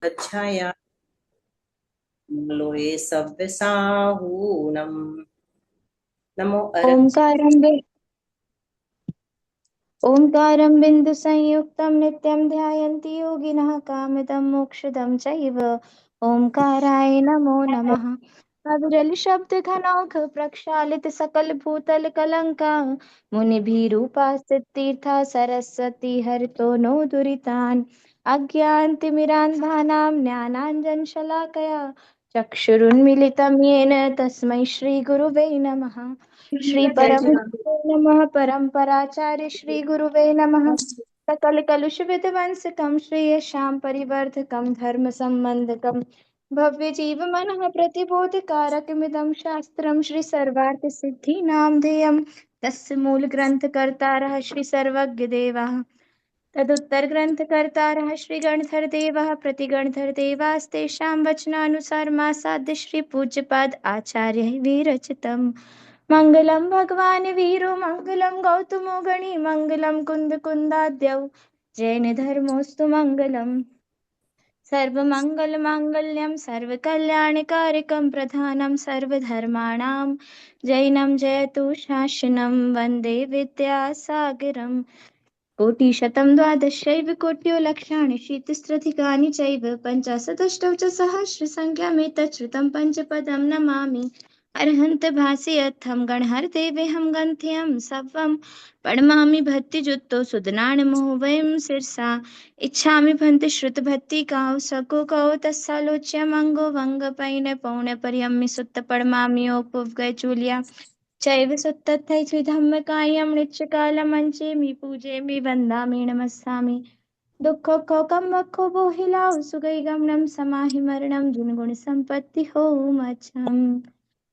अच्छाया लोये सव्य साहूनम। नमो ओंकारं ओंकारं बिंदु संयुक्तं नित्यं ध्यायन्ति योगिनः कामदं मोक्षदं चैव। ओंकाराय नमो नमः। अविरल शब्द घनौघ प्रक्षालित सकल भूतल कलंका मुनिभिरूपास्थित तीर्था सरस्वती हरितो नो दुरितान्। अज्ञानतिमिरान्धानां ज्ञानाञ्जन शलाकया चक्षुरुन्मीलितं येन तस्मै श्रीगुरुवे नमः। श्री परम नमः परम्पराचार्य श्री गुरुवे नमः। सकल कलुष विध्वंसकं श्रेयशां परिवर्धकं धर्म संबंधकं भव्य जीव मनः प्रतिबोधकारकमिदं शास्त्रं श्री सर्वार्थ सिद्धि नामधेयं तस्य मूल ग्रंथ कर्तारः श्री सर्वज्ञ देवः। तदुत्तर ग्रंथ कर्तारः श्री गणधर देवः। प्रतिगणधर देवास्तेषां वचनानुसारमासाद्य श्री पूज्यपाद आचार्य विरचितम्। मंगलम भगवान वीरो मंगलम गौतमो गणी मंगलम कुंद कुंदाद्यौ जैन धर्मोस्तु मंगलम। सर्वमंगल मांगल्यं सर्वकल्याणकारिकं प्रधानं सर्वधर्माणां जैनं जयतु शासनं वन्दे विद्यासागरम्। कोटिशतं द्वादशैव कोट्यो लक्षाणि शीतिस्त्रधिकानि चैव पञ्चाशदष्टौ च सहस्रसङ्ख्यामेतच्छ्रुतं पञ्चपदं नमामि। अर्हन्त भासयत्थं गणहरदेवेऽहं गन्त्यं सत्वं प्रणमामि भक्तियुक्तो सुदनानमो वयं शिरसा इच्छामि भन्ति श्रुतभक्तिकाौ सको कौ तस्सालोच्यमङ्गो वङ्गपैनपौनपर्यम्य सुत्त प्रणमाम्योपगैचूल्या चैव सुत्तथै श्रीधम्मकायं नित्यकालमञ्चेमि पूजेमि वन्दामि नमस्सामि। दुःखोखोकं वखो बोहिलाउ सुगैगमनं समाहि मरणं जिनगुणसम्पत्ति होमच्छम्।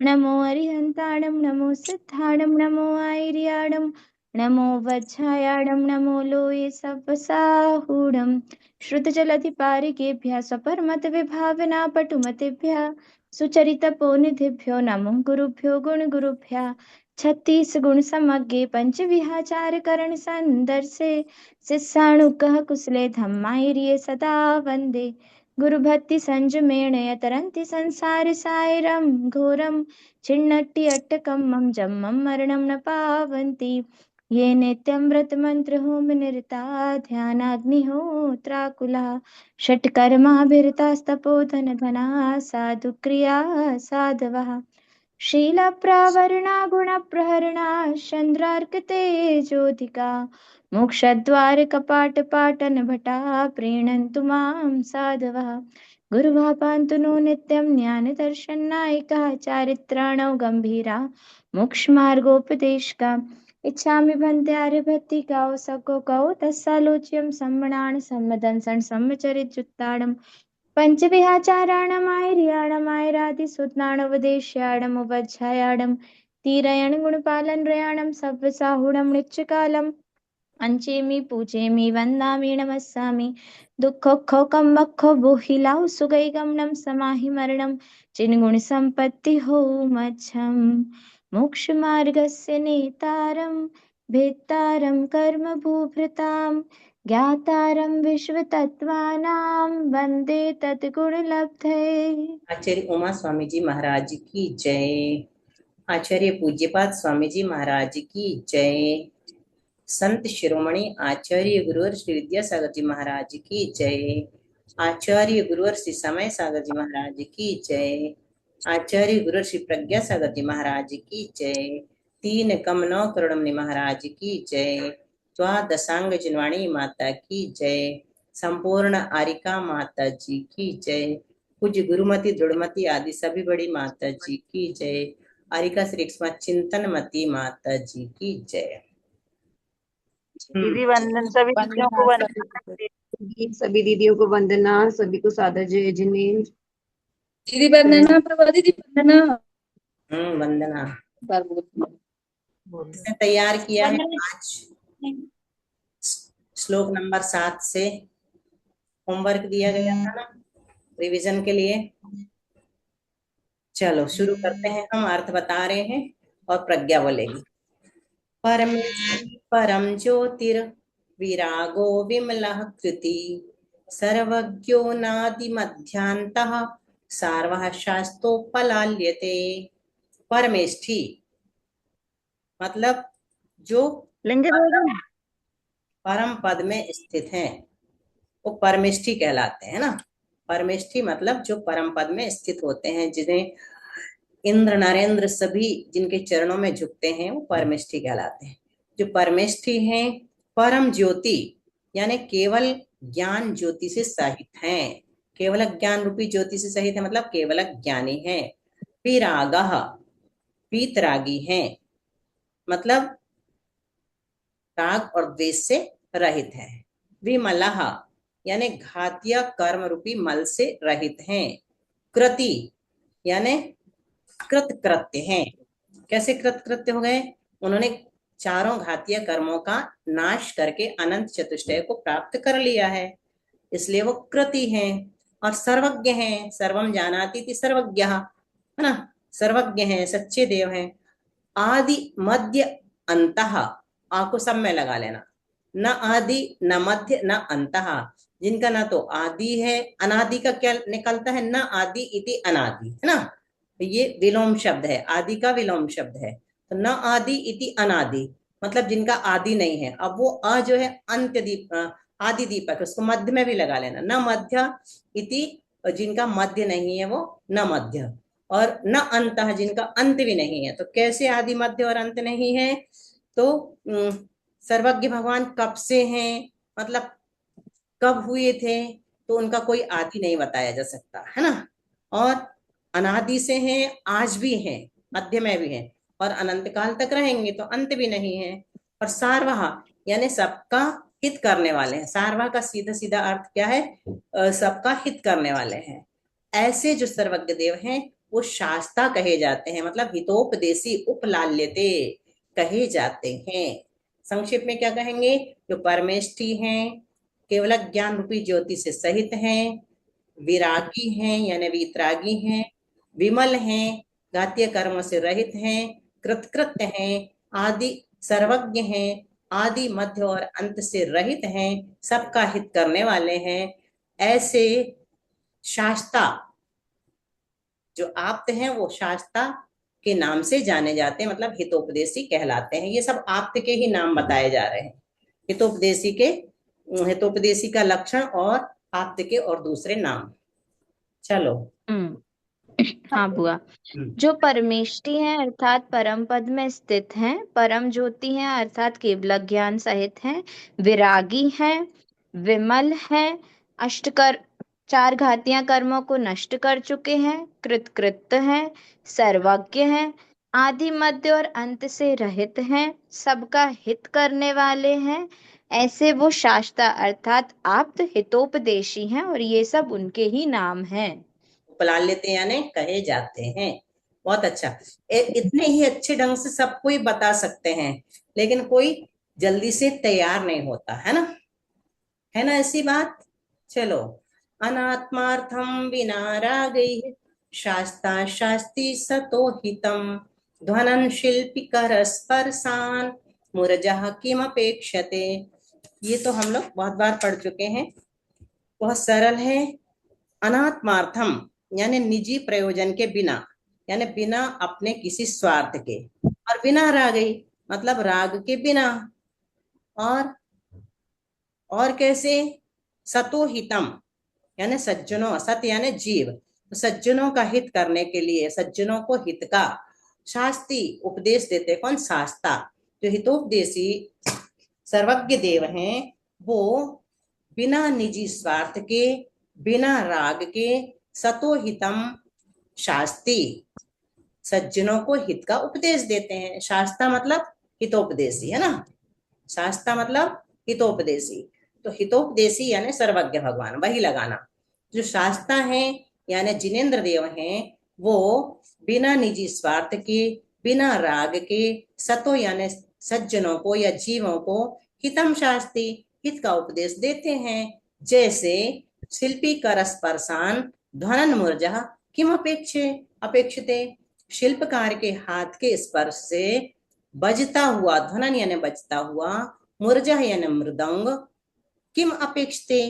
नमो अरिहन्ताणं नमो सिद्धाणं नमो आयर्याणं नमो वज्रायाणं नमो लोये सव्यसाहूढं। श्रुतजलधिपारिकेभ्यः स्वपरमतविभावना पटुमतिभ्यः सुचरितपोनिधिभ्यो नमो गुरुभ्यो गुणगुरुभ्यः। छत्तीस गुण समग्रे पंचविहाचार करण संदर्शे शिष्याणुकः कुशले धम्मायर्ये सदा वन्दे। गुरुभक्ति संजमेण यतरन्ति संसार सायरं घोरं छिन्नट्टि अट्टकं मम जन्मं मरणं न पावन्ति। ये नित्यं व्रतमन्त्र होम निरता ध्यानाग्निहोत्राकुला षट्कर्माभिरतास्तपोधन धना साधु क्रिया साधवः। शीलप्रावरणा गुणप्रहरणा चन्द्रार्कतेजोधिका मोक्षद्वारकपाटपाटनभटा प्रीणन्तु मां साधवः। गुरुः पान्तु नो नित्यं ज्ञानदर्शननायकः चारित्राणौ गम्भीरा मोक्षमार्गोपदेशका इच्छामि भन्त्यार्यभक्तिकौ सको कौ तस्सालोच्यं सम्मणान् सम्मदं सम्मचरितजुत्ताडम् पञ्चविहाचाराणमायर्याणमायरादिसूत्राणमुपदेश्याणमुपध्यायाणं तीरयण गुणपालन रयाणं सव्यसाहूणं नित्यकालम् अंचेमि पूजेमि वन्दामि नमस्सामि। दुःखोखोकं वखो बोहिलाउ सुगैगमनं समाहि मरणं चिन्गुणसम्पत्ति होमच्छम्। मोक्षमार्गस्य नेतारं भेत्तारं कर्मभूभृतां ज्ञातारं विश्वतत्त्वानां वन्दे तद्गुणलब्धये। आचार्य उमा स्वामी जी महाराज की जय। आचार्य पूज्यपाद स्वामी जी महाराज की जय। संत शिरोमणि आचार्य गुरुवर श्री विद्यासागर जी महाराज की जय। आचार्य गुरुवर श्री समय सागर जी महाराज की जय। आचार्य गुरुवर श्री प्रज्ञा सागर जी महाराज की जय। तीन कमनौ करुणमणि महाराज की जय। द्वादशांग जनवाणी माता की जय। संपूर्ण आरिका माता जी की जय। पूज्य गुरुमती दृढ़मती आदि सभी बड़ी माता जी की जय। आरिका श्री चिंतनमती माता जी की जय। दीदी वंदन, सभी दीदियों को वंदना। सभी दीदियों को वंदना, सभी को सादर जय जिनेन्द्र। दीदी वंदना, प्रभा दीदी वंदना। वंदना इसने तैयार किया है आज श्लोक नंबर 7 से होमवर्क दिया गया था ना रिवीजन के लिए। चलो शुरू करते हैं। हम अर्थ बता रहे हैं और प्रज्ञा बोलेगी। परमेश्वरी परम ज्योतिर विरागो विमलः कृति सर्वज्ञो नादिमध्यान्तः सार्वः शास्तोपलाल्यते। परमेष्ठी मतलब जो लिंग बोलो। परम पद में स्थित हैं वो परमेष्ठी कहलाते हैं ना। परमेष्ठी मतलब जो परम पद में स्थित होते हैं, जिन्हें इंद्र नरेंद्र सभी जिनके चरणों में झुकते हैं, वो परमेष्ठी कहलाते हैं। जो परमेष्ठी हैं परम ज्योति यानी केवल ज्ञान ज्योति से सहित हैं। केवल ज्ञान रूपी ज्योति से सहित है मतलब केवल ज्ञानी है। विरागः वीतरागी हैं मतलब राग और द्वेष से रहित है। विमलः यानी घातीय कर्म रूपी मल से रहित हैं। कृति यानी कृत कृत्य हैं। कैसे कृत कृत्य हो गए? उन्होंने चारों घातीय कर्मों का नाश करके अनंत चतुष्टय को प्राप्त कर लिया है, इसलिए वो कृति हैं। और सर्वज्ञ हैं, सर्वम जानाति इति सर्वज्ञः, है ना। सर्वज्ञ हैं, सच्चे देव हैं। आदि मध्य अंतः, आ को सब में लगा लेना। न आदि न मध्य न अंतः, जिनका ना तो आदि है, अनादि का क्या निकलता है? न आदि इति अनादि, है ना। ये विलोम शब्द है, आदि का विलोम शब्द है। तो न आदि इति अनादि मतलब जिनका आदि नहीं है। अब वो अ जो है अंत्य दीप आदि दीपक, उसको मध्य में भी लगा लेना। न मध्य इति, जिनका मध्य नहीं है वो न मध्य। और न अंत, जिनका अंत भी नहीं है। तो कैसे आदि मध्य और अंत नहीं है? तो सर्वज्ञ भगवान कब से हैं मतलब कब हुए थे, तो उनका कोई आदि नहीं बताया जा सकता, है ना। और अनादि से हैं, आज भी हैं, मध्य में भी हैं, और अनंत काल तक रहेंगे, तो अंत भी नहीं है। और सार्वहा यानी सबका हित करने वाले हैं। सार्वहा का सीधा सीधा अर्थ क्या है? सबका हित करने वाले हैं। ऐसे जो सर्वज्ञ देव हैं वो शास्ता कहे जाते हैं, मतलब हितोपदेशी उपलाल्यते कहे जाते हैं। संक्षेप में क्या कहेंगे? जो परमेष्ठी हैं, केवल ज्ञान रूपी ज्योति से सहित हैं, विरागी हैं यानी वीतरागी हैं, विमल हैं, घातीय कर्मों से रहित हैं, कृतकृत्य हैं, आदि सर्वज्ञ हैं, आदि मध्य और अंत से रहित हैं, सबका हित करने वाले हैं। ऐसे शास्ता जो आप्त हैं वो शास्ता के नाम से जाने जाते हैं, मतलब हितोपदेशी कहलाते हैं। ये सब आप्त के ही नाम बताए जा रहे हैं। हितोपदेशी के, हितोपदेशी का लक्षण और आप्त के और दूसरे नाम। चलो। हाँ बुआ। जो परमेष्टि है अर्थात परम पद में स्थित हैं, परम ज्योति है अर्थात केवल ज्ञान सहित हैं, विरागी हैं, विमल हैं, अष्टकर चार घातियां कर्मों को नष्ट कर चुके हैं, कृतकृत्य हैं, सर्वज्ञ हैं, आदि मध्य और अंत से रहित हैं, सबका हित करने वाले हैं। ऐसे वो शास्ता अर्थात आप्त हितोपदेशी हैं और ये सब उनके ही नाम हैं। उपलाल्यते यानी कहे जाते हैं। बहुत अच्छा। इतने ही अच्छे ढंग से सबको ही बता सकते हैं, लेकिन कोई जल्दी से तैयार नहीं होता, है ना। है ना ऐसी बात। चलो। अनात्मार्थम विना रागैः शास्ता शास्ति सतो हितम ध्वनन शिल्पी कर स्पर्शान मुरजः किमपेक्षते। ये तो हम लोग बहुत बार पढ़ चुके हैं, बहुत सरल है। अनात्मार्थम यानी निजी प्रयोजन के बिना, यानी बिना अपने किसी स्वार्थ के। और बिना रागई मतलब राग के बिना। और कैसे? सतो हितम यानी सज्जनों, सत यानी जीव, तो सज्जनों का हित करने के लिए, सज्जनों को हित का शास्ति उपदेश देते। कौन? शास्ता। जो हितोपदेशी सर्वज्ञ देव हैं वो बिना निजी स्वार्थ के, बिना राग के, सतो हितम शास्ति सज्जनों को हित का उपदेश देते हैं। शास्ता मतलब हितोपदेशी, है ना। शास्ता मतलब हितोपदेशी। तो हितोपदेशी यानी सर्वज्ञ भगवान, वही लगाना। जो शास्ता हैं यानी जिनेन्द्र देव हैं, वो बिना निजी स्वार्थ के, बिना राग के, सतो यानी सज्जनों को या जीवों को हितम शास्ति हित का उपदेश देते हैं। जैसे शिल्पी कर स्पर्शान ध्वनन मूर्जा किम अपेक्षते। शिल्पकार के हाथ के स्पर्श से बजता हुआ, ध्वनन यानी बजता हुआ, मूर्जा यानी मृदंग, किम अपेक्षते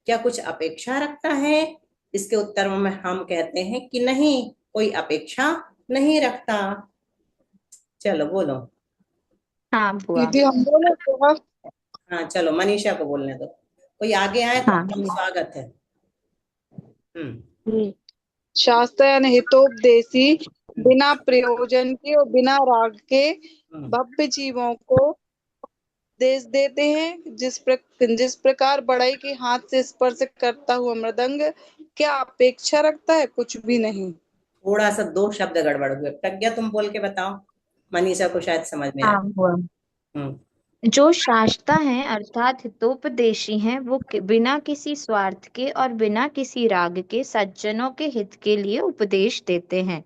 क्या कुछ अपेक्षा रखता है? इसके उत्तर में हम कहते हैं कि नहीं, कोई अपेक्षा नहीं रखता। चलो बोलो। हाँ बुआ। दीदी हम बोले तो हाँ चलो, मनीषा को बोलने दो। कोई आगे आए तो हाँ स्वागत है। शास्त्र यानी हितोपदेशी बिना प्रयोजन के और बिना राग के हम्म। भव्य जीवों को उपदेश देते हैं। जिस प्रकार बढ़ई के हाथ से स्पर्श करता हुआ मृदंग क्या अपेक्षा रखता है? कुछ भी नहीं। थोड़ा सा दो शब्द गड़बड़ हुए। प्रज्ञा तुम बोल के बताओ, मनीषा को शायद समझ में आए। हाँ बुआ। हम्म। जो शास्ता हैं अर्थात हितोपदेशी हैं, वो बिना किसी स्वार्थ के और बिना किसी राग के सज्जनों के हित के लिए उपदेश देते हैं।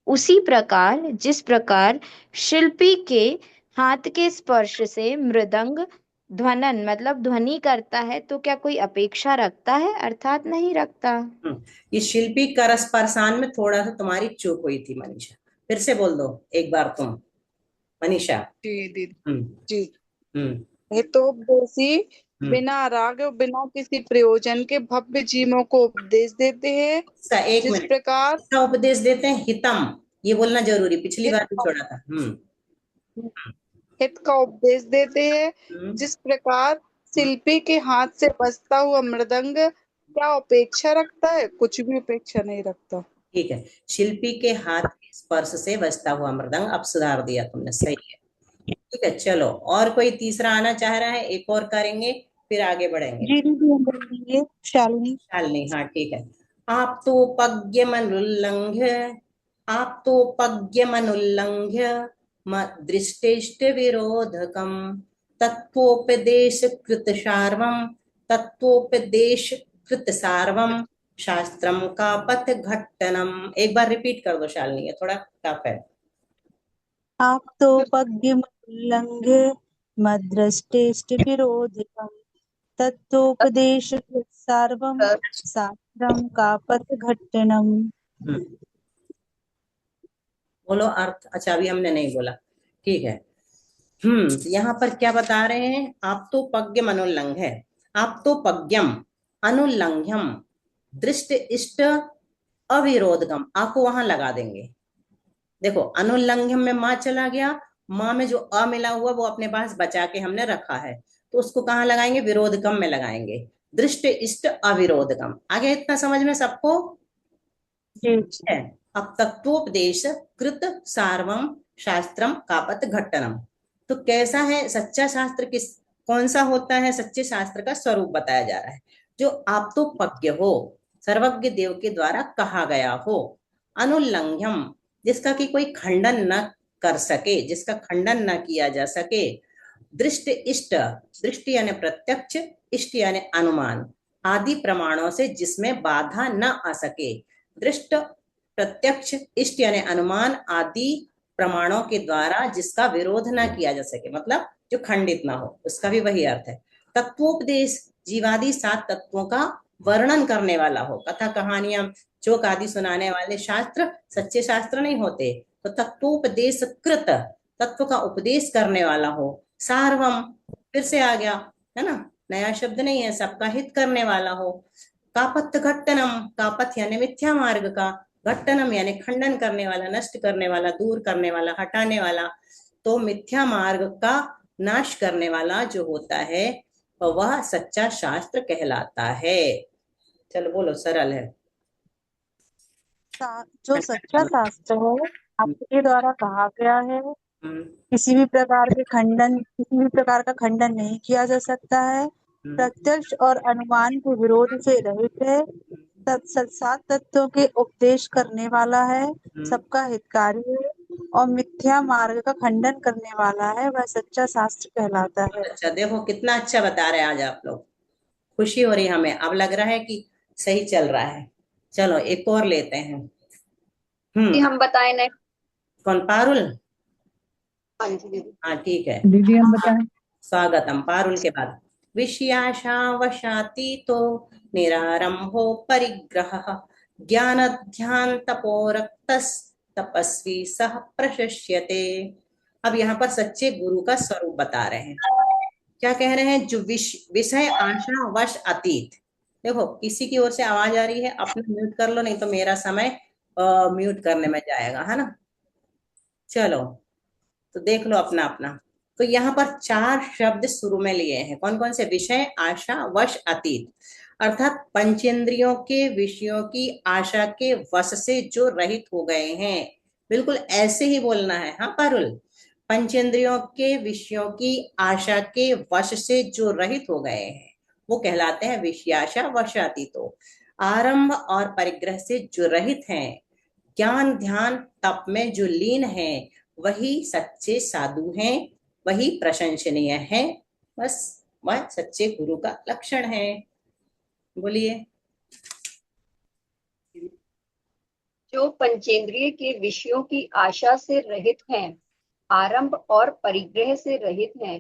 उसी प्रकार जिस प्रकार शिल्पी के हाथ के स्पर्श से मृदंग ध्वनन मतलब ध्वनि करता है, तो क्या कोई अपेक्षा रखता है? अर्थात नहीं रखता। ये शिल्पी कर स्पर्शान में थोड़ा सा तुम्हारी चूक हुई थी मनीषा, फिर से बोल दो एक बार तुम, मनीषा। जी दीदी हम्म। जी। हम्म। हितोपदेशी हम्म। बिना राग और बिना किसी प्रयोजन के भव्य जीवों को उपदेश देते हैं। एक जिस मिनट, प्रकार क्या उपदेश देते हैं? हितम, ये बोलना जरूरी, पिछली हित बार भी का छोड़ा था। हित का उपदेश देते हैं। हम्म। जिस प्रकार शिल्पी के हाथ से बजता हुआ मृदंग क्या अपेक्षा रखता है? कुछ भी अपेक्षा नहीं रखता। ठीक है, शिल्पी के हाथ के स्पर्श से बजता हुआ मृदंग, अब सुधार दिया तुमने, सही है। ठीक है, चलो और कोई तीसरा आना चाह रहा है? एक और करेंगे फिर आगे बढ़ेंगे। जी दीदी हम बोल रही शालिनी। शालिनी, हाँ ठीक है। आप तो पज्ञमनुल्लंघ्य, आप तो पज्ञमनुल्लंघ्य दृष्टेष्ट विरोधकम तत्वोपदेश कृत सार्वम, तत्वोपदेश कृत सार्वम शास्त्रम का पथ घट्टनम। एक बार रिपीट कर दो शालिनी, ये थोड़ा टफ है। आप तो पद्यमुल्लंघ्य मद्रष्टेष्ट विरोधिकम् तत्वोपदेश सार्वम शास्त्रम का पथघट्टनम्। हम्म, बोलो अर्थ। अच्छा अभी हमने नहीं बोला, ठीक है। यहाँ पर क्या बता रहे हैं? आप तो पज्ञम अनुल्लंघ है, आप तो पज्ञम अनुल्लंघ्यम दृष्ट इष्ट अविरोधकम, आपको वहां लगा देंगे। देखो अनुल्लंघ्यम में माँ चला गया, माँ में जो अ मिला हुआ वो अपने पास बचा के हमने रखा है, तो उसको कहाँ लगाएंगे? विरोधकम में लगाएंगे। दृष्ट इष्ट अविरोधकम, आगे इतना समझ में सबको जी है? अब तत्वोपदेश कृत सार्वम शास्त्रम कापत घट्टनम, तो कैसा है सच्चा शास्त्र? कौन सा होता है? सच्चे शास्त्र का स्वरूप बताया जा रहा है। जो आप तो पज्ञ हो, सर्वज्ञ देव के द्वारा कहा गया हो। अनुल्लंघ्यम, जिसका कि कोई खंडन न कर सके, जिसका खंडन न किया जा सके। दृष्ट इष्ट, दृष्टि यानी प्रत्यक्ष, इष्ट यानी अनुमान, आदि प्रमाणों से जिसमें बाधा न आ सके। दृष्ट, प्रत्यक्ष, इष्ट यानी अनुमान आदि प्रमाणों के द्वारा जिसका विरोध ना किया जा सके, मतलब जो खंडित ना हो, उसका भी वही अर्थ है। तत्वोपदेश, जीवादि 7 तत्वों का वर्णन करने वाला हो। कथा कहानियां जोक आदि सुनाने वाले शास्त्र सच्चे शास्त्र नहीं होते। तो तत्वोपदेश कृत, तत्व का उपदेश करने वाला हो। सार्वम, फिर से आ गया है ना, नया शब्द नहीं है, सबका हित करने वाला हो। कापथ घट्टनम, कापथ यानी मिथ्या मार्ग का, घट्टनम यानी खंडन करने वाला, नष्ट करने वाला, दूर करने वाला, हटाने वाला। तो मिथ्या मार्ग का नाश करने वाला जो होता है वह सच्चा शास्त्र कहलाता है। चलो बोलो, सरल है। जो सच्चा शास्त्र है आपके द्वारा कहा गया है, हम्म। किसी भी प्रकार का खंडन नहीं किया जा सकता है, प्रत्यक्ष और अनुमान के विरोध से रहित है, सात तत्वों के उपदेश करने वाला है, सबका हितकारी है और मिथ्या मार्ग का खंडन करने वाला है, वह सच्चा शास्त्र कहलाता है। अच्छा देखो कितना अच्छा बता रहे हैं आज आप लोग, खुशी हो रही है हमें, अब लग रहा है कि सही चल रहा है। चलो एक और लेते हैं। हम बताए नेक्स्ट। कौन? पारुल? हाँ जी दीदी। हाँ ठीक है, दीदी हम बताएं। स्वागतम। पारुल के बाद विषयाशा वशातीतो निरारंभो परिग्रह ज्ञान ध्यान तपोरक्तस तपस्वी सह प्रशस्यते। अब यहाँ पर सच्चे गुरु का स्वरूप बता रहे हैं। क्या कह रहे हैं? जो विषय आशा वश अतीत, देखो किसी की ओर से आवाज आ रही है, अपना म्यूट कर लो, नहीं तो मेरा समय म्यूट करने में जाएगा, है ना। चलो, तो देख लो अपना अपना। तो यहाँ पर चार शब्द शुरू में लिए हैं, कौन कौन से? विषय, आशा, वश, अतीत। अर्थात पंचेंद्रियों के विषयों की आशा के वश से जो रहित हो गए हैं, बिल्कुल ऐसे ही बोलना है, हाँ पारुल। पंचेंद्रियों के विषयों की आशा के वश से जो रहित हो गए हैं वो कहलाते हैं विषयाशा वशातीतो। आरंभ और परिग्रह से जो रहित हैं, ज्ञान ध्यान तप में जो लीन है, वही सच्चे साधु हैं, वही प्रशंसनीय है। बस वह सच्चे गुरु का लक्षण है। बोलिए। जो पंचेंद्रिय के विषयों की आशा से रहित हैं, आरंभ और परिग्रह से रहित हैं,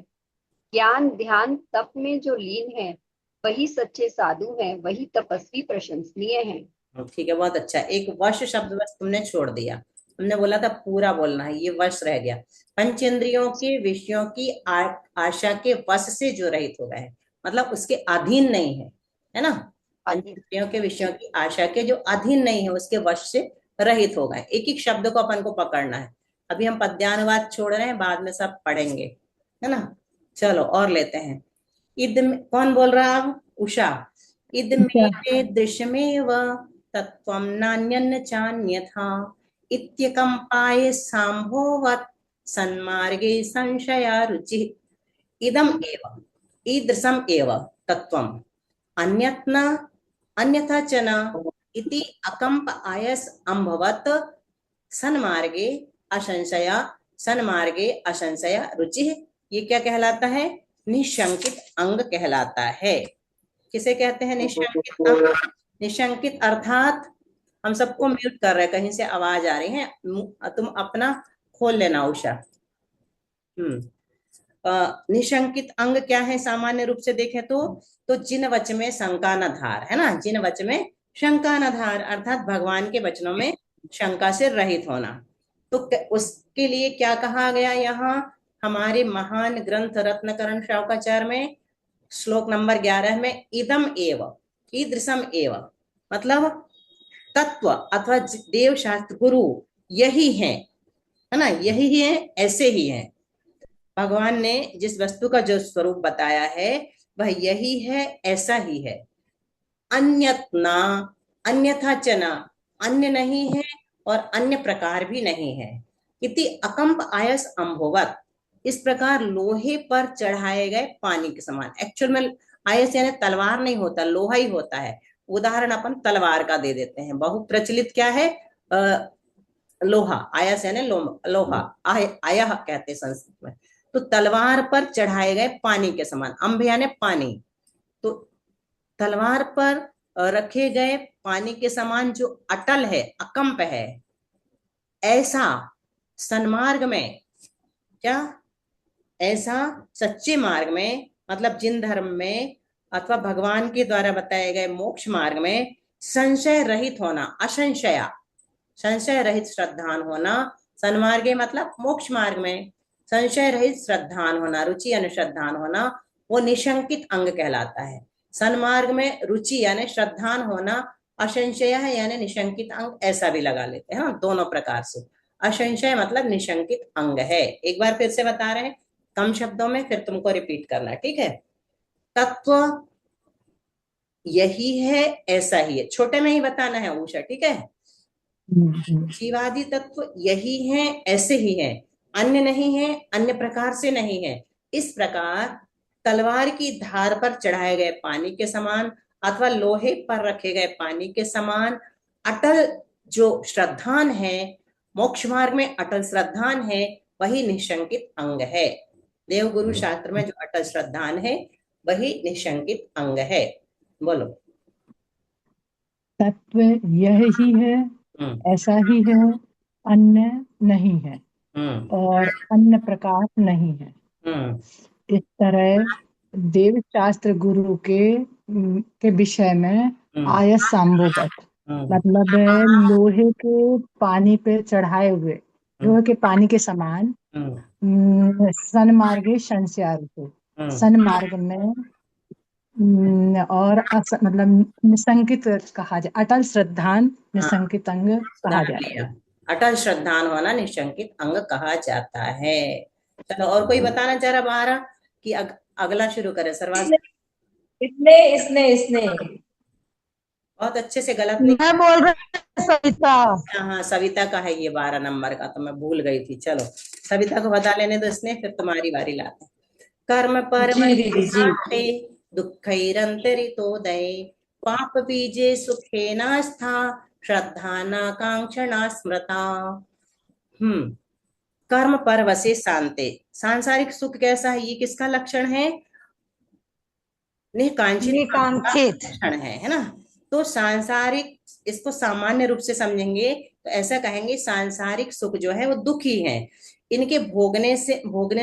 ज्ञान ध्यान तप में जो लीन है, वही सच्चे साधु हैं, वही तपस्वी प्रशंसनीय हैं। ठीक है, बहुत अच्छा। एक वश शब्द बस तुमने छोड़ दिया, हमने बोला था पूरा बोलना है, ये वश रह गया। पंचेंद्रियों के विषयों की आशा के वश से जो रहित हो गए, मतलब उसके अधीन नहीं है ना। पंचेंद्रियों के विषयों की आशा के जो अधीन नहीं है, उसके वश से रहित हो गए। एक एक शब्द को अपन को पकड़ना है। अभी हम पद्यानुवाद छोड़ रहे हैं, बाद में सब पढ़ेंगे, है ना। चलो और लेते हैं। इद में कौन बोल रहा है अब? उषा। इद में दृश्यमेव तत्त्वं नान्यन्न चान्यथा इत्यकम्पाये सांभोवत् सन्मार्गे संशया रुचि। इदम एव ईदृशम एव तत्त्वम् अन्यत् न अन्यथा च न इति अकम्प आयस अम्भवत् सन्मार्गे असंशया सन्मार्गे असंशया रुचि। ये क्या कहलाता है? निशंकित अंग कहलाता है। किसे कहते हैं निशंकित अंग? निशंकित अर्थात, हम सबको म्यूट कर रहे हैं, कहीं से आवाज आ रही है, तुम अपना खोल लेना उषा। निशंकित अंग क्या है सामान्य रूप से देखें तो जिन वच में शंका न धार, है ना। जिन वच में शंका न धार अर्थात भगवान के वचनों में शंका से रहित होना। तो उसके लिए क्या कहा गया यहाँ हमारे महान ग्रंथ रत्नकरण शावकाचार्य में श्लोक नंबर 11 में, इदम एव ईदृशम एव, मतलब तत्व अथवा देव शास्त्र गुरु यही है ना, यही है, ऐसे ही है। भगवान ने जिस वस्तु का जो स्वरूप बताया है वह यही है, ऐसा ही है। अन्यथा अन्यथा चना, अन्य नहीं है और अन्य प्रकार भी नहीं है। इति अकंप आयस अम्भोवत, इस प्रकार लोहे पर चढ़ाए गए पानी के समान। एक्चुअल में आयस यानी तलवार नहीं होता, लोहा ही होता है। उदाहरण अपन तलवार का दे देते हैं। बहु प्रचलित क्या है? लोहा। आयस यानी लोहा, आयह कहते संस्कृत में। तो तलवार पर चढ़ाए गए पानी के समान, अम्भ यानी पानी। तो तलवार पर रखे गए पानी के समान जो अटल है, अकंप है, ऐसा सन्मार्ग में, क्या ऐसा सच्चे मार्ग में, मतलब जिन धर्म में अथवा भगवान के द्वारा बताए गए मोक्ष मार्ग में संशय रहित होना, असंशया संशय रहित श्रद्धान होना। सन्मार्गे मतलब मोक्ष मार्ग में संशय रहित श्रद्धान होना, रुचि अनुश्रद्धान होना, वो निशंकित अंग कहलाता है। सन्मार्ग में रुचि यानी श्रद्धान होना, असंशय है यानी निशंकित अंग, ऐसा भी लगा लेते हैं, दोनों प्रकार से। असंशय मतलब निशंकित अंग है। एक बार फिर से बता रहे हैं कम शब्दों में, फिर तुमको रिपीट करना है, ठीक है। तत्व यही है, ऐसा ही है, छोटे में ही बताना है उषा, ठीक है। जीवादि तत्व यही है, ऐसे ही है, अन्य नहीं है, अन्य प्रकार से नहीं है। इस प्रकार तलवार की धार पर चढ़ाए गए पानी के समान अथवा लोहे पर रखे गए पानी के समान अटल जो श्रद्धान है, मोक्ष मार्ग में अटल श्रद्धान है, वही निशंकित अंग है। देवगुरु शास्त्र में जो अटल श्रद्धान है वही निशंकित अंग है। बोलो। तत्व यह ही है, ऐसा ही है, अन्य नहीं है और अन्य प्रकार नहीं है। इस तरह देव शास्त्र गुरु के विषय में आयस सांभोवत, मतलब लोहे के पानी पे चढ़ाए हुए, लोहे के पानी के समान। सन्मार्गे संशयारुचि, सन्मार्ग में और मतलब निसंकित कहा जाए, अटल श्रद्धान निसंकित अंग कहा जाएगा। अटल श्रद्धान होना निशंकित अंग कहा जाता है। चलो, और कोई बताना चाह रहा बाहर कि अगला शुरू करे? सर्वास इसने इसने इसने बहुत अच्छे से गलत नहीं। मैं बोल रही सविता। हाँ, सविता का है ये 12 नंबर का, तो मैं भूल गई थी। चलो, सविता को बता लेने दो इसने, फिर तुम्हारी बारी लाते। कर्म पर जी दीदी जी। दुःखैरन्तरितोदये पाप बीजे सुखे नास्था श्रद्धा न कांक्षणा स्मृता। कर्म पर वसे शांते, सांसारिक सुख कैसा है? ये किसका लक्षण है? निकांक्षित लक्षण है ना। तो सांसारिक, इसको सामान्य रूप से समझेंगे तो ऐसा कहेंगे, सांसारिक सुख जो है वो दुखी है। इनके भोगने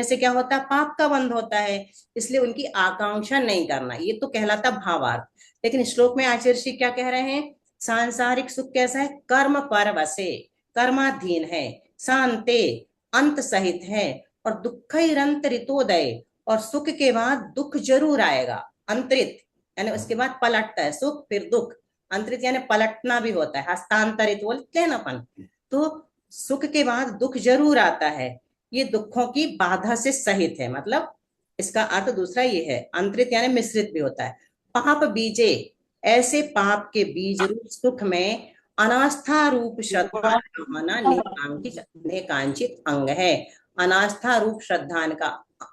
से क्या होता है? पाप का बंध होता है, इसलिए उनकी आकांक्षा नहीं करना, ये तो कहलाता भावार्थ। लेकिन श्लोक में आचार्य श्री क्या कह रहे हैं? सांसारिक सुख कैसा है? कर्म पर वसे, कर्माधीन है, शांते अंत सहित है, और दुःखैरन्तरितोदये, और सुख के बाद दुख जरूर आएगा। अंतरित यानी उसके बाद पलटता है, सुख फिर दुख। अंतरित यानी पलटना भी होता है, हस्तांतरित बोलते हैं ना अपन। तो सुख के बाद दुख जरूर आता है, ये दुखों की बाधा से सहित है। मतलब इसका अर्थ दूसरा ये है, अंतरित यानी मिश्रित भी होता है। पाप बीजे, ऐसे पाप के बीज रूप सुख में अनास्था रूप श्रद्धा होना निकांक्षित अंग है। अनास्था रूप श्रद्धा का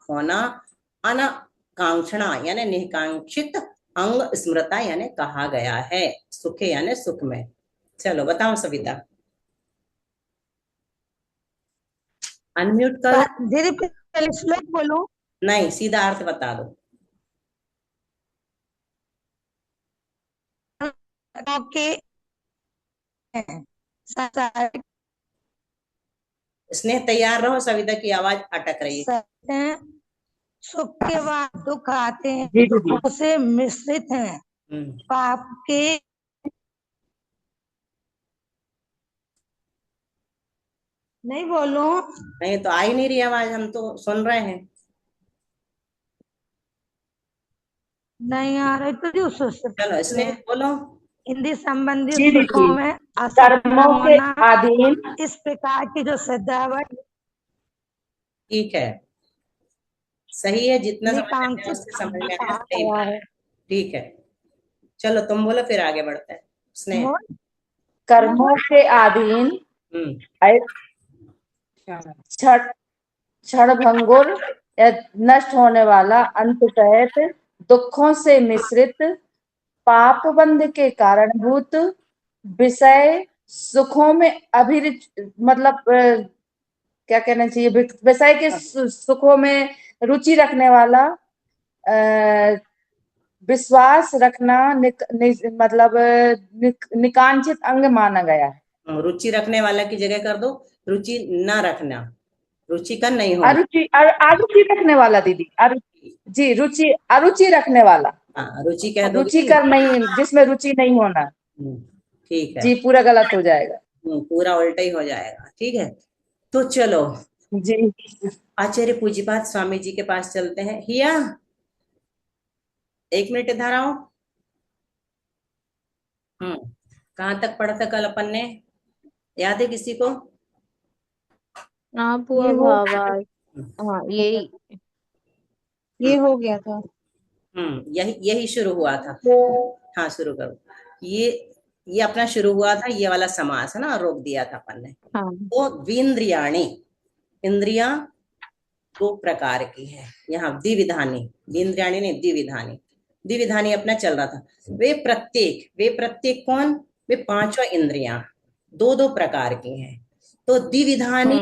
होना अनाकांक्षणा यानी निकांक्षित अंग स्मृता यानी कहा गया है, सुखे यानी सुख में। चलो बताओ सविता, अनम्यूट करो। दीदी पहले श्लोक बोलो। नहीं, सीधा अर्थ बता दो। के संसारिक स्नेह तैयार रहो, सविता की आवाज अटक रही है। सुख के बाद दुख आते हैं, जी, जी। दुखों से मिश्रित हैं, पाप के नहीं बोलो। नहीं तो आई नहीं रही आवाज, हम तो सुन रहे हैं। नहीं आ रही तो जो चलो स्नेह बोलो। हिंदी संबंधी जी, जी, सुखों जी। में कर्मों के अधीन, इस प्रकार की जो सजावट ठीक है, सही है, जितना समझ में आया निकांक्षित उससे समझ में आया, कहा सही गया बात। है। ठीक है, चलो तुम बोलो, फिर आगे बढ़ते हैं। स्नेह। कर्मों के अधीन क्षणभंगुर या नष्ट होने वाला, अंत सहित दुखों से मिश्रित, पाप बंध के कारणभूत विषय सुखों में अभिरुचि, मतलब क्या कहना चाहिए, विषय के सुखों में रुचि रखने वाला, विश्वास रखना मतलब निकांक्षित अंग माना गया है। रुचि रखने वाला की जगह कर दो रुचि न रखना, रुचि का नहीं हो। अरुचि रखने वाला दीदी, जी, अरुचि रखने वाला। हाँ, रुचि कह दो, रुचिकर नहीं, जिसमें रुचि नहीं होना। ठीक है जी, पूरा गलत हो जाएगा। पूरा उल्टा ही हो जाएगा। ठीक है, तो चलो जी, आचार्य पूज्यपाद स्वामी जी के पास चलते हैं। हिया 1 मिनट इधर आओ। कहाँ तक पढ़ा था कल अपन ने, याद है किसी को? हाँ बुआ, भावार्थ। हाँ ये हो गया था। यही शुरू हुआ था। हाँ शुरू करो। ये अपना शुरू हुआ था, ये वाला समास है ना, रोक दिया था अपन ने। हाँ। वो द्विंद्रियाणि, इंद्रियां 2 प्रकार की है यहाँ। द्विविधानी, द्विंद्रियाणि नहीं, द्विविधानी। द्विविधानी अपना चल रहा था। वे प्रत्येक कौन? वे 5 इंद्रियां 2-2 प्रकार की हैं। तो द्विविधानी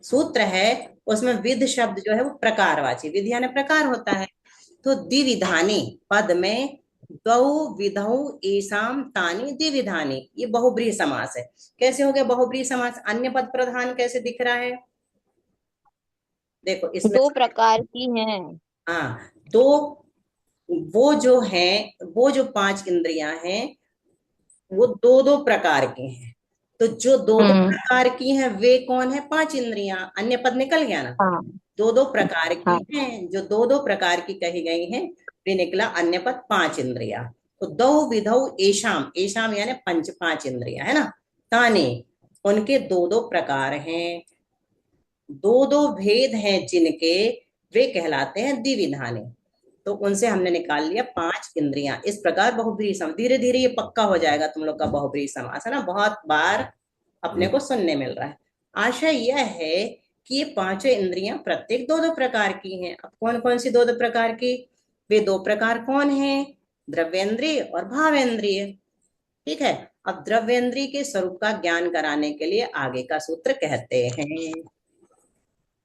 सूत्र है, उसमें विध शब्द जो है वो प्रकारवाची, विधि यानी प्रकार होता है। तो द्विविधानी पद में द्वौ विधौ एसाम तानी द्विविधानी, ये बहुब्रीहि समास है। कैसे हो गया बहुब्रीहि समास? अन्य पद प्रधान कैसे दिख रहा है? देखो इसमें 2 प्रकार की हैं। हाँ, वो जो 5 इंद्रियां हैं वो 2-2 प्रकार की हैं। तो जो 2-2 प्रकार की हैं वे कौन है? 5 इंद्रियां। अन्य पद निकल गया ना। 2-2 प्रकार की हैं, जो 2-2 प्रकार की कही गई हैं फिर निकला अन्य पद 5 इंद्रिया। तो दो विधौ एशाम, एशाम यानी पंच, 5 इंद्रिया है ना। ताने, उनके दो दो प्रकार हैं, दो दो भेद हैं जिनके, वे कहलाते हैं द्विविधाने। तो उनसे हमने निकाल लिया 5 इंद्रियां। इस प्रकार बहुब्रीहि समास, धीरे धीरे ये पक्का हो जाएगा तुम लोग का बहुब्रीहि समास, है ना। बहुत बार अपने को सुनने मिल रहा है। आशय यह है कि ये 5 इंद्रियां प्रत्येक दो दो प्रकार की हैं। अब कौन कौन सी दो दो प्रकार की? वे दो प्रकार कौन है? द्रव्येंद्रिय और भावेंद्रिय। ठीक है। अब द्रव्येंद्रिय के स्वरूप का ज्ञान कराने के लिए आगे का सूत्र कहते हैं।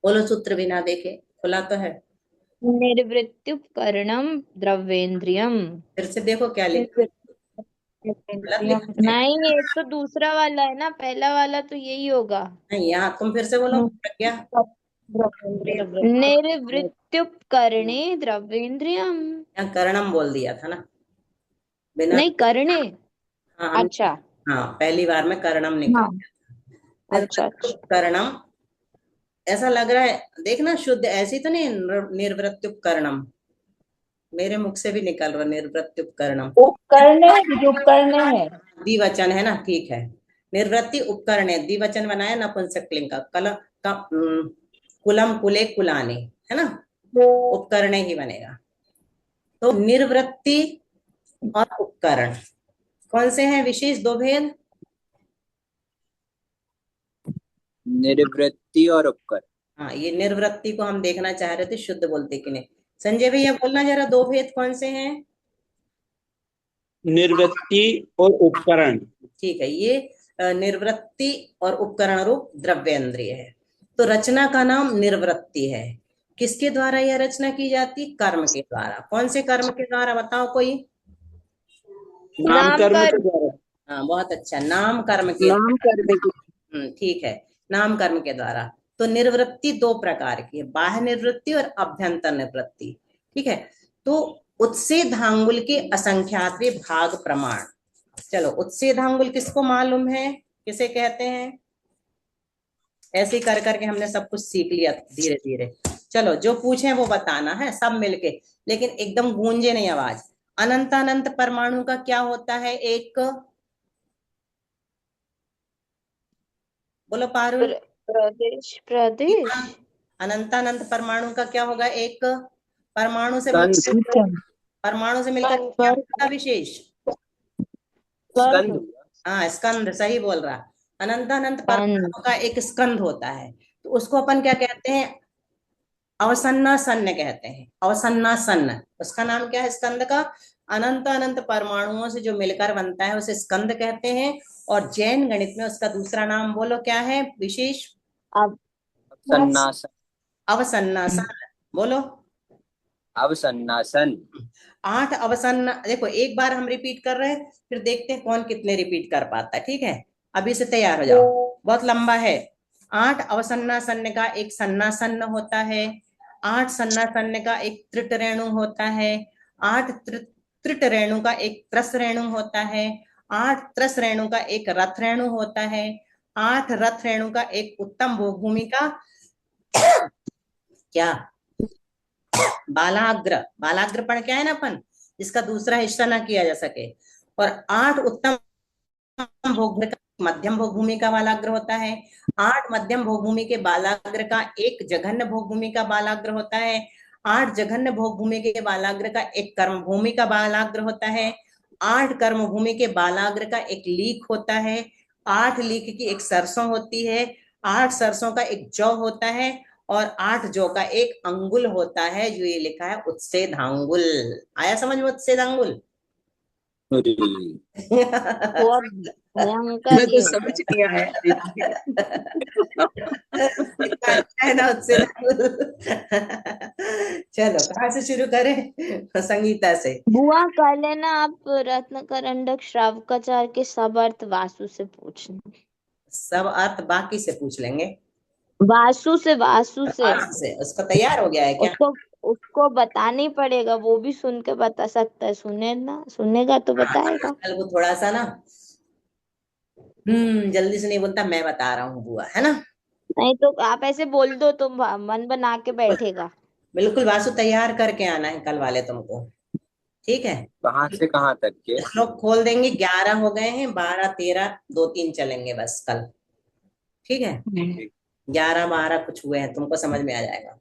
बोलो सूत्र बिना देखे, खुला तो है। निर्वृत्त्युपकरणम द्रव्येंद्रियम। फिर से देखो क्या लिखा, गलत लिखा है। नहीं, ये तो दूसरा वाला है ना, पहला वाला तो यही होगा। नहीं, यहाँ तुम फिर से बोलो क्या। निर्वृत्त्युपकरणे द्रव्येंद्रियम। यहाँ कर्णम बोल दिया था ना, बिना। नहीं, करणे। हाँ हम, अच्छा। हाँ पहली बार में कर्णम निकल हाँ। गया था। अच्छा। कर्णम ऐसा लग रहा है, देखना शुद्ध ऐसी तो नहीं, निर्वृत्त्युपकरणम, मेरे मुख से भी निकल रहा निर्वृत्त्युपकरणम। उपकरणे, जो उपकरणे है। द्विवचन है ना, ठीक है। निर्वृत्ति उपकरण है, द्विवचन बनाया नपुंसकलिंग का, कुलम कुले कुलाने, है ना, उपकरणे ही बनेगा। तो निर्वृत्ति और उपकरण कौन से हैं? विशेष दो भेद, निर्वृत्ति और उपकरण। हाँ ये निर्वृत्ति को हम देखना चाह रहे थे शुद्ध बोलते कि नहीं। संजय भैया बोलना जरा, दो भेद कौन से हैं? निर्वृत्ति और उपकरण। ठीक है, ये निर्वृत्ति और उपकरण रूप द्रव्येंद्रिय है। तो रचना का नाम निर्वृत्ति है। किसके द्वारा यह रचना की जाती? कर्म के द्वारा। कौन से कर्म के द्वारा बताओ कोई? नाम कर्म के द्वारा। हाँ बहुत अच्छा, नाम कर्म के, नाम कर्म के। ठीक है, नाम कर्म के द्वारा। तो निर्वृत्ति दो प्रकार की है, बाह्य निर्वृत्ति और अभ्यंतर निवृत्ति। ठीक है। तो उत्सेधांगुल के असंख्यातवे भाग प्रमाण। चलो, उत्सेधांगुल किसको मालूम है, किसे कहते हैं? ऐसे कर करके हमने सब कुछ सीख लिया धीरे धीरे। चलो जो पूछे वो बताना है सब मिलके, लेकिन एकदम गूंजे नहीं आवाज। अनंतानंत परमाणु का क्या होता है? एक बोलो पारुल। प्रदेश। प्रदेश। अनंतानंत परमाणु का क्या होगा? एक परमाणु से परमाणु से मिलकर क्या होता? विशेष स्कंद। हाँ स्कंद, सही बोल रहा। अनंतानंत परमाणु का एक स्कंद होता है, तो उसको अपन क्या कहते हैं? अवसन्नासन्न कहते हैं। अवसन्नासन्न, उसका नाम क्या है स्कंद का? अनंत अनंत परमाणुओं से जो मिलकर बनता है उसे स्कंद कहते हैं। और जैन गणित में उसका दूसरा नाम बोलो क्या है? विशेष अवसन्नासन। अवसन्नासन बोलो। अवसन्नासन। 8 अवसन्न, देखो एक बार हम रिपीट कर रहे हैं, फिर देखते हैं कौन कितने रिपीट कर पाता है। ठीक है, अभी से तैयार हो जाओ, बहुत लंबा है। 8 अवसन्नासन्न का एक सन्नासन्न होता है, 8 सन्नासन्न का एक त्रिट रेणु होता है, 8 त्रिट रेणु का एक त्रस रेणु होता है, 8 त्रस रेणु का एक रथ रेणु होता है, 8 रथ रेणु का एक उत्तम भूमि का क्या बालाग्र, बालाग्रपण क्या है ना अपन, जिसका दूसरा हिस्सा ना किया जा सके। और 8 उत्तम भोग का मध्यम भोगभूमि का बालाग्र होता है, 8 मध्यम भोगभूमि के बालाग्र का एक जघन्य भोगभूमि का बालाग्र होता है, 8 जघन्य भोगभूमि के बालाग्र का एक कर्म भूमि का बालाग्र होता है, 8 कर्म भूमि के बालाग्र का एक लीक होता है, 8 लीक की एक सरसों होती है, 8 सरसों का एक जौ होता है, और 8 जौ का एक अंगुल होता है, जो ये लिखा है उत्सेधांगुल। आया समझ में उत्सेधांगुल? भयंकर मैं तो समझ गया है। है ना उत्सेधांगुल। चलो कहाँ से शुरू करें? संगीता से। बुआ कर लेना आप रत्न करंडक श्रावकाचार्य के सब अर्थ वासु से पूछना। सब अर्थ बाकी से पूछ लेंगे। वासु से, वासु से। उसका तैयार हो गया है क्या? उसको बताना ही पड़ेगा, वो भी सुन के बता सकता है। सुनेगा तो बताएगा। कल वो थोड़ा सा ना जल्दी से नहीं बोलता, मैं बता रहा हूँ बुआ, है ना। नहीं तो आप ऐसे बोल दो तो मन बना के बैठेगा। बिल्कुल वासु तैयार करके आना है कल वाले तुमको। ठीक है, कहाँ से कहाँ तक के? श्लोक खोल देंगे, 11 हो गए हैं, 12 13 2 3 चलेंगे बस कल, ठीक है। 11 12 कुछ हुए हैं, तुमको समझ में आ जाएगा।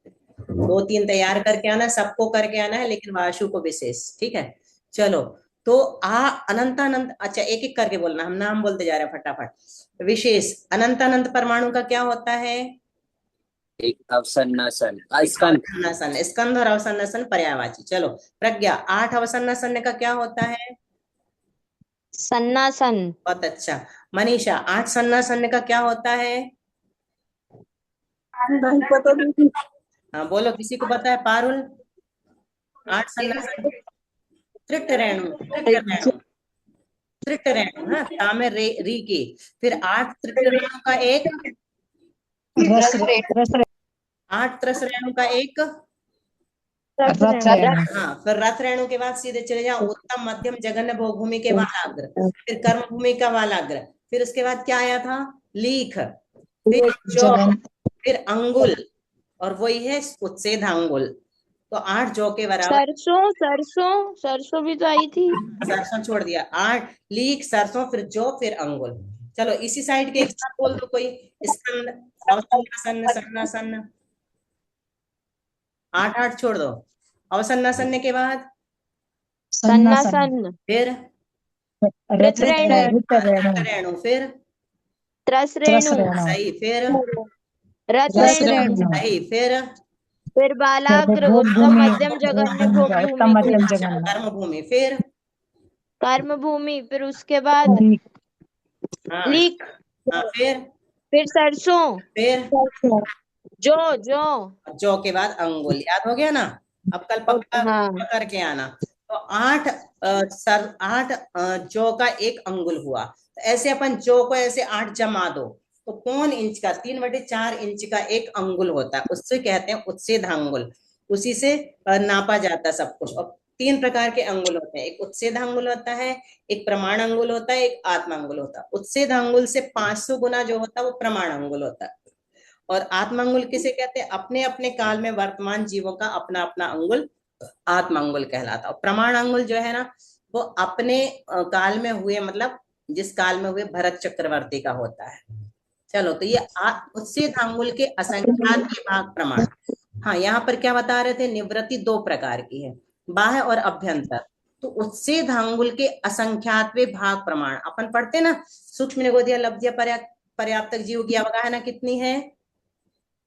2 3 तैयार करके आना, सबको करके आना है, लेकिन वाशु को विशेष, ठीक है। चलो, तो अनंतानंत, अच्छा एक एक करके बोलना, हम नाम बोलते जा रहे हैं फटाफट। विशेष अनंतानंत परमाणु का क्या होता है? एक अवसन्न सन, स्कंद। अवसन्न स्कंध और अवसन्न सन पर्यायवाची। चलो, प्रज्ञा 8 अवसन्न सन का क्या होता है? सन्नासन। बहुत अच्छा। मनीषा 8 सन्ना सन का क्या होता है? नहीं पता दीदी। हाँ बोलो, किसी को पता है? पारुल 8 सन्ना सन। Treat Renu, treat Renu, treat Renu, हाँ तामे री की। फिर 8 त्रिट रेणु का एक, रस रस 8 त्रस रेणु का एक, रथ रेणु। हाँ फिर रथ रेणु के बाद सीधे चले जाओ, उत्तम मध्यम जघन्य भोगभूमि के वालाग्र, फिर कर्म भूमि का वालाग्र, फिर उसके बाद क्या आया था? लीख, फिर जौ, फिर अंगुल, और वही है उच्छेद अंगुल। तो 8 जौ के बराबर। सरसों, सरसों, सरसों भी तो आई थी। सरसों छोड़ दिया। 8 लीख, सरसों, फिर जौ, फिर अंगुल। चलो इसी साइड के एक साथ बोल दो कोई। स्कंद, अवसन्न सन्न, सन्ना सन्न, 8 8 छोड़ दो। अवसन्ना सन्न के बाद सन्नासन, फिर रथ रेणु, रेणु, फिर त्रस रेणु, सही, फिर रथ रेणु, सही, फिर बालाग्र, उत्तम मध्यम जघन्य भोग भूमि, कर्म भूमि, फिर कर्म भूमि, फिर उसके बाद हाँ लीक, हाँ, फिर सरसों, फिर जौ के बाद अंगुल। याद हो गया ना? अब कल पक्का करके आना। तो 8 जौ का एक अंगुल हुआ। तो ऐसे अपन जौ को ऐसे 8 जमा दो, तो कौन इंच का 3/4 इंच का एक अंगुल होता है, उससे कहते हैं उच्छेद अंगुल। उसी से नापा जाता है सब कुछ। और 3 प्रकार के अंगुल होते हैं, एक उच्छेद अंगुल होता है, एक प्रमाण अंगुल होता है, एक आत्मा अंगुल होता है। उच्छेद अंगुल से 500 गुना जो होता है वो प्रमाण अंगुल होता है। और आत्मांगुल किसे कहते हैं? अपने अपने काल में वर्तमान जीवों का अपना अपना अंगुल आत्मांगुल कहलाता है। प्रमाण अंगुल जो है ना, वो अपने काल में हुए, मतलब जिस काल में हुए भरत चक्रवर्ती का होता है। चलो, तो ये उच्छेद अंगुल के असंख्यात के भाग प्रमाण। हाँ, यहाँ पर क्या बता रहे थे? निवृत्ति 2 प्रकार की है, बाह्य और अभ्यंतर। तो उच्छेद अंगुल के असंख्यातवे भाग प्रमाण अपन पढ़ते ना, सूक्ष्म निगोदिया लब्धिया पर्याप्तक जीव की अवगाहना कितनी है?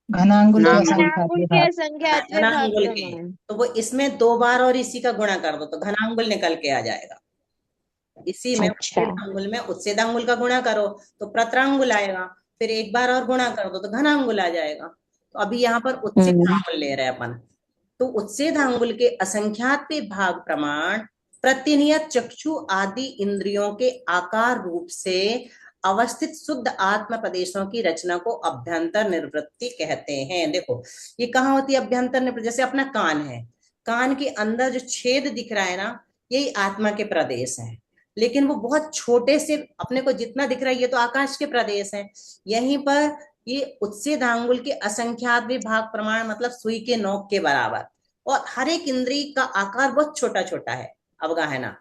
घनांगुल के संख्यात घनांगुल के। तो वो इसमें 2 बार और इसी का गुणा कर दो तो घनांगुल निकल के आ जाएगा। इसी में अंगुल में उच्छेद अंगुल का गुणा करो तो प्रत्रांगुल आएगा, फिर एक बार और गुणा कर दो तो घनांगुल आ जाएगा। तो अभी यहाँ पर उच्छेद अंगुल ले रहे हैं अपन। तो उच्छेद अंगुल के असंख्यात भाग प्रमाण प्रतिनियत चक्षु आदि इंद्रियों के आकार रूप से अवस्थित शुद्ध आत्म प्रदेशों की रचना को अभ्यंतर निवृत्ति कहते हैं। देखो ये कहाँ होती है अभ्यंतर निवृत्ति? जैसे अपना कान है, कान के अंदर जो छेद दिख रहा है ना, यही आत्मा के प्रदेश है, लेकिन वो बहुत छोटे से, अपने को जितना दिख रहा है ये तो आकाश के प्रदेश है। यहीं पर ये उच्छेद अंगुल के असंख्यात भाग प्रमाण मतलब सुई के नोक के बराबर, और हर एक इंद्री का आकार बहुत छोटा छोटा है। अवगाहना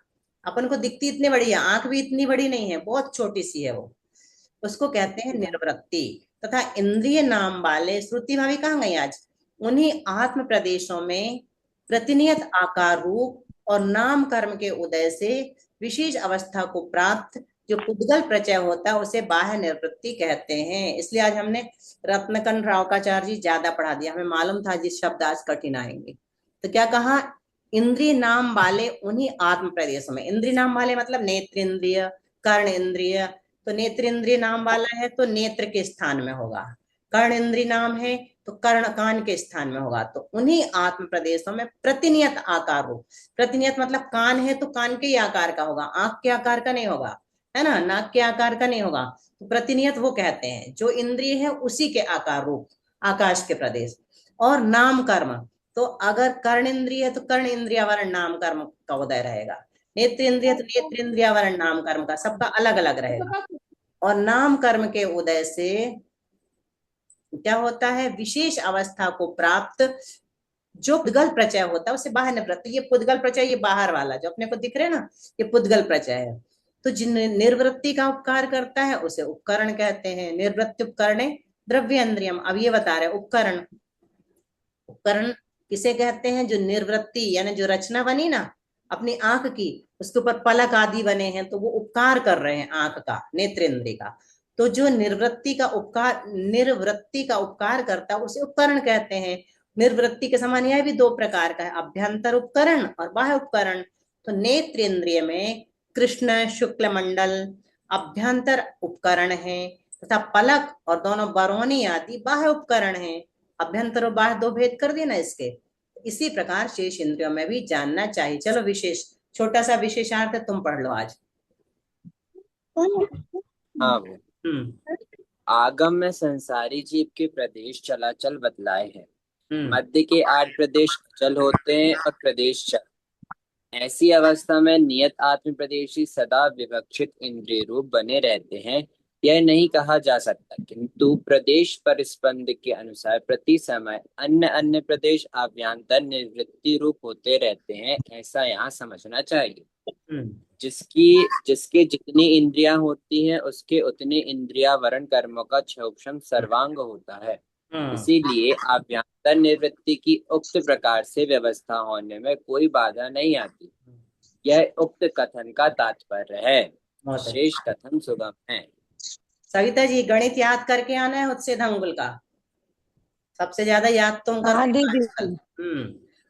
अपन को दिखती इतनी बड़ी है, आंख भी इतनी बड़ी नहीं है, बहुत छोटी सी है वो, उसको कहते हैं निर्वृत्ति। तथा इंद्रिय नाम वाले, श्रुति भावी कहाँ गई आज? उन्हीं आत्म प्रदेशों में प्रतिनियत आकार रूप और नाम कर्म के उदय से विशेष अवस्था को प्राप्त जो पुद्गल प्रचय होता है उसे बाह्य निवृत्ति कहते हैं। इसलिए आज हमने रत्नकन रावकाचार्य जी ज्यादा पढ़ा दिया, हमें मालूम था जिस शब्द आज कठिन आएंगे। तो क्या कहा? इंद्रिय नाम वाले उन्हीं आत्म प्रदेशों में। इंद्रिय नाम वाले मतलब नेत्र इंद्रिय, कर्ण इंद्रिय। तो नेत्र इंद्रिय नाम वाला है तो नेत्र के स्थान में होगा, कर्ण इंद्रिय नाम है तो कर्ण कान के स्थान में होगा। तो उन्हीं आत्म प्रदेशों में प्रतिनियत आकार रूप, प्रतिनियत मतलब कान है तो कान के ही आकार का होगा, आंख के आकार का नहीं होगा, है ना, नाक के आकार का नहीं होगा। तो प्रतिनियत वो कहते हैं जो इंद्रिय है उसी के आकार रूप आकाश के प्रदेश। और नाम कर्म, तो अगर कर्ण इंद्रिय है तो कर्ण इंद्रियावरण नाम कर्म का उदय रहेगा, नेत्र इंद्रिय तो नेत्र इंद्रियावरण नाम कर्म का, सबका अलग अलग रहेगा। और नाम कर्म के उदय से क्या होता है? विशेष अवस्था को प्राप्त जो पुद्गल प्रत्यय होता है उसे बाह्य निवृत्ति, ये पुद्गल प्रत्यय, ये बाहर वाला जो अपने को दिख रहे ना, ये पुद्गल प्रत्यय है। तो जिन निर्वृत्ति का उपकार करता है उसे उपकरण कहते हैं। निर्वृत्ति उपकरणे द्रव्येन्द्रियम। अब ये बता रहे उपकरण, उपकरण किसे कहते हैं? जो निर्वृत्ति यानी जो रचना बनी ना अपनी आंख की, उसके ऊपर पलक आदि बने हैं, तो वो उपकार कर रहे हैं आंख का, नेत्रेंद्रिय का। तो जो निर्वृत्ति का उपकार करता है उसे उपकरण कहते हैं। निर्वृत्ति के समान यह भी दो प्रकार का है, अभ्यंतर उपकरण और बाह्य उपकरण। तो नेत्रेंद्रिय में कृष्ण शुक्ल मंडल अभ्यंतर उपकरण है, तथा पलक और दोनों बरौनी आदि बाह्य उपकरण है। अभ्यंतर और बाह्य दो भेद कर दिए ना इसके। इसी प्रकार शेष इंद्रियों में भी जानना चाहिए। चलो विशेष, छोटा सा विशेषार्थ तुम पढ़ लो आज। हाँ वो आगम में संसारी जीव के प्रदेश चलाचल बतलाए हैं। मध्य के 8 प्रदेश अचल होते हैं और प्रदेश चल। ऐसी अवस्था में नियत आत्म प्रदेशी सदा विवक्षित इंद्रिय रूप बने रहते हैं, यह नहीं कहा जा सकता, किंतु प्रदेश पर स्पंद के अनुसार प्रति समय अन्य अन्य प्रदेश आभ्यंतर निवृत्ति रूप होते रहते हैं, ऐसा यहाँ समझना चाहिए। जिसके जितनी इंद्रियां होती हैं उसके उतने इंद्रियावरण कर्मों का क्षोभम सर्वांग होता है। इसीलिए आभ्यंतर निवृत्ति की उक्त प्रकार से व्यवस्था होने में कोई बाधा नहीं आती। यह उक्त कथन का तात्पर्य है। शेष कथन सुगम है। सविता जी गणित याद करके आना है उत्सेद अंगुल का, सबसे ज्यादा याद तुम कर।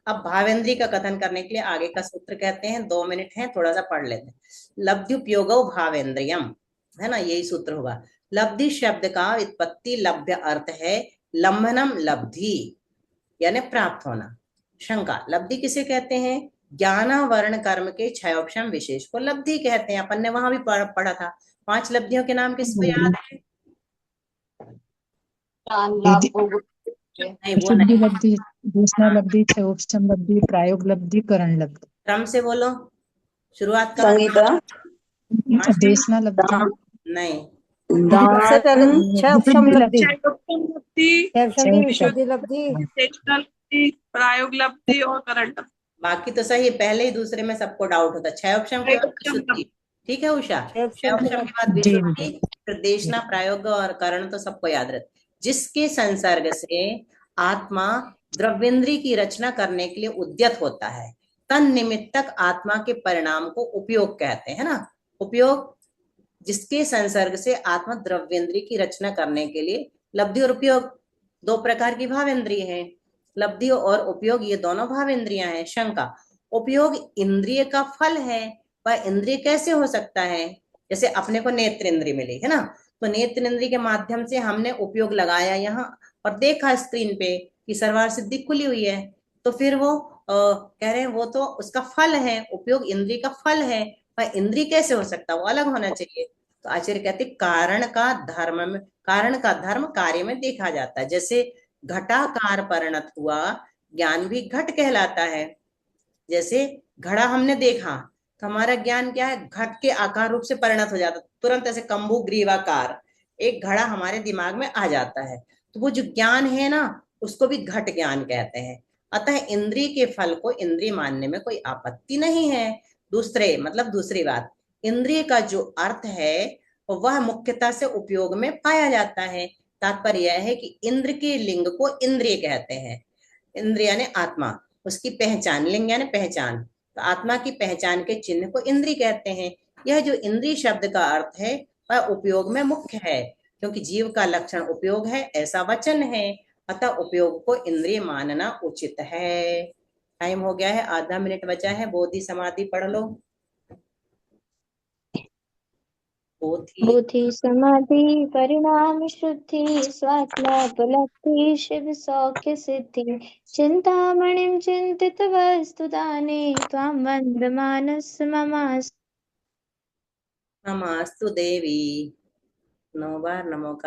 अब भावेंद्री का कथन करने के लिए आगे का सूत्र कहते हैं, 2 मिनट है, थोड़ा सा पढ़ लेते हैं। लब्धि उपयोगो भावेंद्रियम, है ना, यही सूत्र होगा। लब्धि शब्द का व्युत्पत्ति लभ्य अर्थ है लंबनम लब्धि यानी प्राप्त होना। शंका, लब्धि किसे कहते हैं? ज्ञान वर्ण कर्म के क्षयोक्षम विशेष को लब्धि कहते हैं। अपन ने वहां भी पढ़ा था। 5 लब्धियों के नाम किसको याद है? नहीं वो नहीं। लब्धि, दूसरा लब्धि, क्षयोक्षम लब्धि, प्रायोग लब्धि, करण लब्धि। क्रम से बोलो, शुरुआत करो। देशना लब्धि नहीं, प्रायोग लब्धि और करण लब्धि। बाकी तो सही, पहले ही दूसरे में सबको डाउट होता। क्षयोक्षम के बाद विशुद्धि, ठीक है उषा? क्षयोक्षम के बाद विशुद्धि, फिर देशना, प्रायोग और करण तो सबको याद रहता। जिसके संसर्ग से आत्मा द्रव्येंद्री की रचना करने के लिए उद्यत होता है, तन निमित्तक आत्मा के परिणाम को उपयोग कहते हैं ना। उपयोग, जिसके संसर्ग से आत्मा द्रव्येंद्री की रचना करने के लिए, लब्धि और उपयोग 2 प्रकार की भावेंद्रिय है। लब्धि और उपयोग ये दोनों भावेंद्रियां हैं। शंका, उपयोग इंद्रिय का फल है, वह इंद्रिय कैसे हो सकता है? जैसे अपने को नेत्र इंद्रिय मिली है ना, तो नेत्र इंद्रिय के माध्यम से हमने उपयोग लगाया यहाँ और देखा स्क्रीन पे कि सर्वार सिद्धि खुली हुई है, तो फिर वो कह रहे हैं वो तो उसका फल है, उपयोग इंद्रिय का फल है, वह इंद्रिय कैसे हो सकता है? वो अलग होना चाहिए। तो आचार्य कहते कारण का धर्म कार्य में देखा जाता है। जैसे घटाकार परिणत हुआ ज्ञान भी घट कहलाता है। जैसे घड़ा हमने देखा तो हमारा ज्ञान क्या है? घट के आकार रूप से परिणत हो जाता, तुरंत ऐसे कंबू ग्रीवाकार एक घड़ा हमारे दिमाग में आ जाता है। तो वो जो ज्ञान है ना, उसको भी घट ज्ञान कहते हैं। अतः इंद्रिय के फल को इंद्रिय मानने में कोई आपत्ति नहीं है। दूसरी बात, इंद्रिय का जो अर्थ है वह मुख्यतः से उपयोग में पाया जाता है। तात्पर्य यह है कि इंद्र के लिंग को इंद्रिय कहते हैं। इंद्र यानी आत्मा, उसकी पहचान, लिंग यानी पहचान, तो आत्मा की पहचान के चिन्ह को इंद्रिय कहते हैं। यह जो इंद्रिय शब्द का अर्थ है वह उपयोग में मुख्य है, क्योंकि जीव का लक्षण उपयोग है ऐसा वचन है। अतः उपयोग को इंद्रिय मानना उचित है। टाइम हो गया है, आधा मिनट बचा है। बोधि समाधि पढ़ लो। बोधि समाधि परिणाम शुद्धि स्वात्मोपलब्धि शिव सौख्य सिद्धि चिंतामणिं चिंतित वस्तु दाने त्वां वन्दमानस ममास्तु नमस्तु देवी। 9 बार नमो का